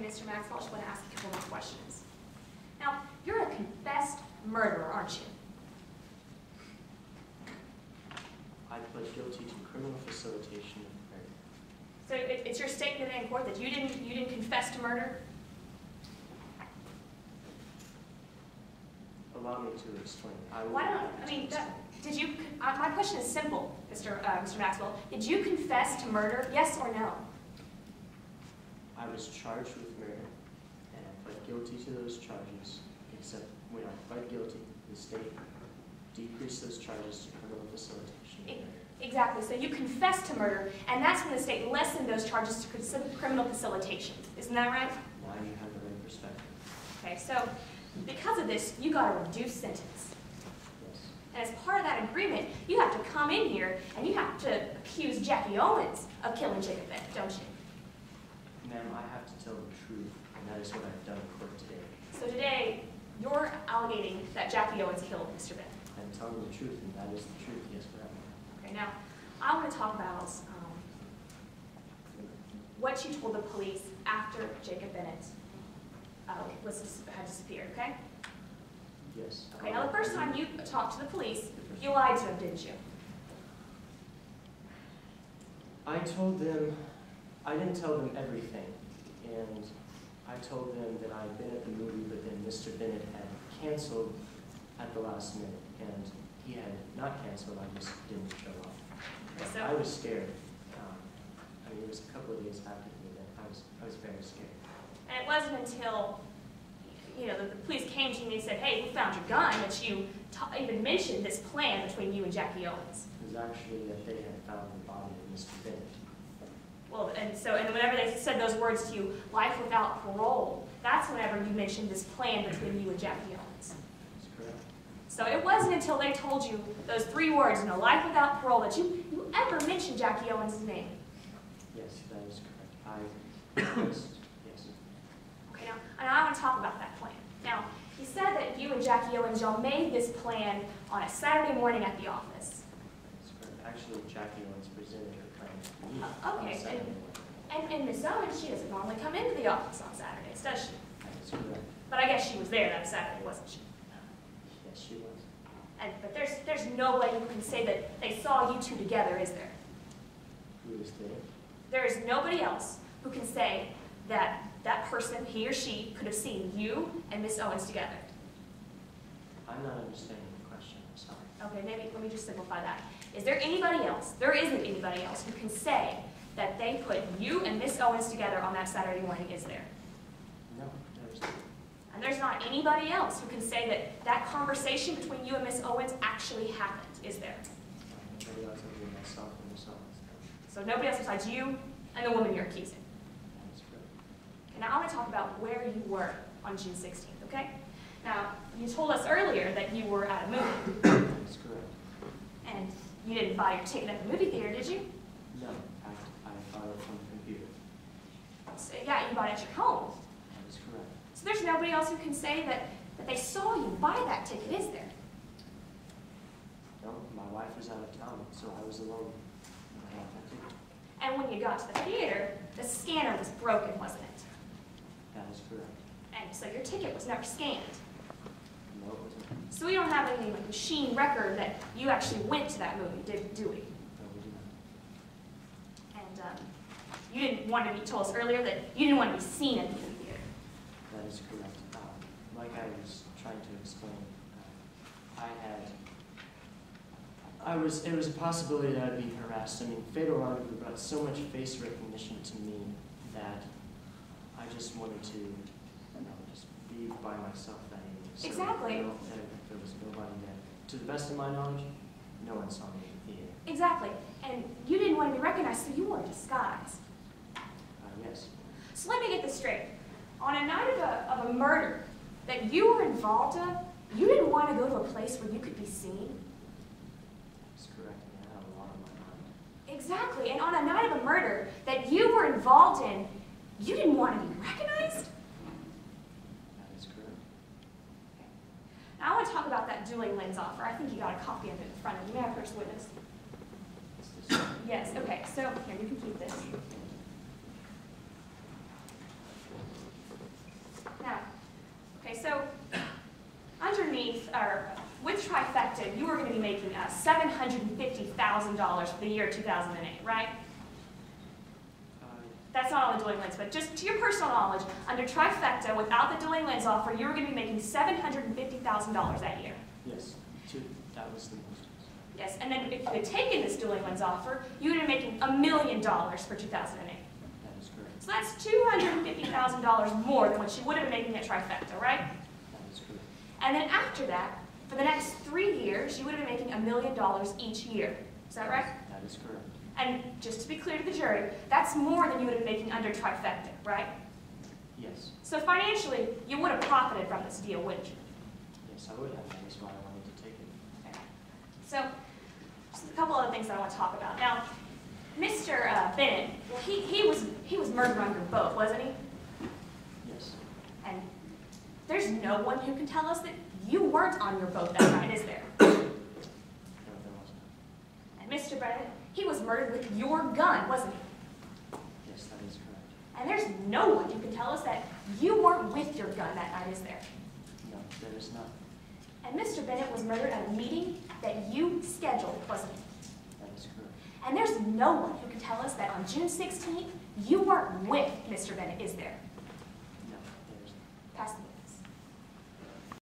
Mr. Maxwell, I just want to ask you a couple more questions. Now, you're a confessed murderer, aren't you? I pled guilty to criminal facilitation of murder. So it's your statement in court that you didn't confess to murder? Allow me to explain. My question is simple, Mr. Maxwell. Did you confess to murder, yes or no? I was charged with murder, and I pled guilty to those charges, except when I pled guilty, the state decreased those charges to criminal facilitation of murder. Exactly, so you confessed to murder, and that's when the state lessened those charges to criminal facilitation. Isn't that right? Now you have the right perspective. Okay, so because of this, you got a reduced sentence. Yes. And as part of that agreement, you have to come in here and you have to accuse Jackie Owens of killing Jacob Bennett, don't you? Ma'am, I have to tell the truth, and that is what I've done in court today. So today, you're allegating that Jackie Owens killed Mr. Bennett. I'm telling the truth, and that is the truth, yes, ma'am. Okay, now, I want to talk about what you told the police after Jacob Bennett had disappeared, okay? Yes. Okay, now the first time you talked to the police, you lied to them, didn't you? I didn't tell them everything, and I told them that I'd been at the movie, but then Mr. Bennett had canceled at the last minute, and he had not canceled, I just didn't show up. Okay, so, I was scared. It was a couple of days after the event. I was very scared. and it wasn't until the police came to you and they said, hey, we found your gun, that you even mentioned this plan between you and Jackie Owens. It was actually that they had found the body of Mr. Bennett. Well, and whenever they said those words to you, life without parole, that's whenever you mentioned this plan between you and Jackie Owens. That's correct. So it wasn't until they told you those 3 words, life without parole, that you ever mentioned Jackie Owens' name. Yes, that is correct. Yes. Okay, now, and I want to talk about that plan. Now, you said that you and Jackie Owens, y'all made this plan on a Saturday morning at the office. That's correct. Actually, Jackie Owens presented her plan to me Okay, on Saturday morning. and Miss Owens, she doesn't normally come into the office on Saturdays, does she? That's correct. But I guess she was there that Saturday, wasn't she? Yes, she was. But there's nobody who can say that they saw you two together, is there? Who was there? There is nobody else who can say that that person, he or she, could have seen you and Miss Owens together. I'm not understanding the question. I'm sorry. Okay, maybe let me just simplify that. Is there anybody else? There isn't anybody else who can say that they put you and Miss Owens together on that Saturday morning, is there? No, there's not. And there's not anybody else who can say that that conversation between you and Miss Owens actually happened, is there? Nobody else other than myself and Miss Owens. So nobody else besides you and the woman you're accusing. That's correct. And now I want to talk about where you were on June 16th, okay? Now, you told us earlier that you were at a movie. That's correct. And you didn't buy your ticket at the movie theater, did you? No, I bought it from the computer. So, yeah, you bought it at your home. That is correct. So there's nobody else who can say that they saw you buy that ticket, is there? No, my wife was out of town, so I was alone when I bought that ticket. And when you got to the theater, the scanner was broken, wasn't it? That is correct. And so your ticket was never scanned. No, it wasn't. So we don't have any machine record that you actually went to that movie, do we? No, we did not. And you didn't want to be told us earlier that you didn't want to be seen at the movie theater. That is correct. Like I was trying to explain, it was a possibility that I'd be harassed. I mean, Fatal Rendezvous brought so much face recognition to me that I just wanted to, just be by myself that evening. So Exactly. There was nobody there. To the best of my knowledge, no one saw me in the theater. Exactly. And you didn't want to be recognized, so you wore a disguise. Yes. So let me get this straight. On a night of a murder that you were involved in, you didn't want to go to a place where you could be seen? That's correct. I had a lot on my mind. Exactly. And on a night of a murder that you were involved in, you didn't want to be recognized? That is correct. Now I want to talk about that dueling lens offer. I think you got a copy of it in front of you. May I first witness? Is this Yes, okay. So here, you can keep this. Now, okay, so underneath, or with Trifecta, you are going to be making $750,000 for the year 2008, right? That's not all the delinquents, but just to your personal knowledge, under Trifecta, without the delinquents offer, you were going to be making $750,000 that year. Yes, that was the most. Yes, and then if you had taken this delinquents offer, you would have been making $1 million for 2008. That is correct. So that's $250,000 more than what you would have been making at Trifecta, right? That is correct. And then after that, for the next 3 years, you would have been making $1 million each year. Is that right? That is correct. And just to be clear to the jury, that's more than you would have been making under Trifecta, right? Yes. So financially, you would have profited from this deal, wouldn't you? Yes, I would have. That's why I wanted to take it. Okay. So, just a couple other things that I want to talk about. Now, Mr. Bennett, well, he was murdered on your boat, wasn't he? Yes. And there's no one who can tell us that you weren't on your boat that night, is there? No, there wasn't. And Mr. Bennett, he was murdered with your gun, wasn't he? Yes, that is correct. And there's no one who can tell us that you weren't with your gun that night, is there? No, there is not. And Mr. Bennett was murdered at a meeting that you scheduled, wasn't he? That is correct. And there's no one who can tell us that on June 16th, you weren't with Mr. Bennett, is there? No, there is not. Pass the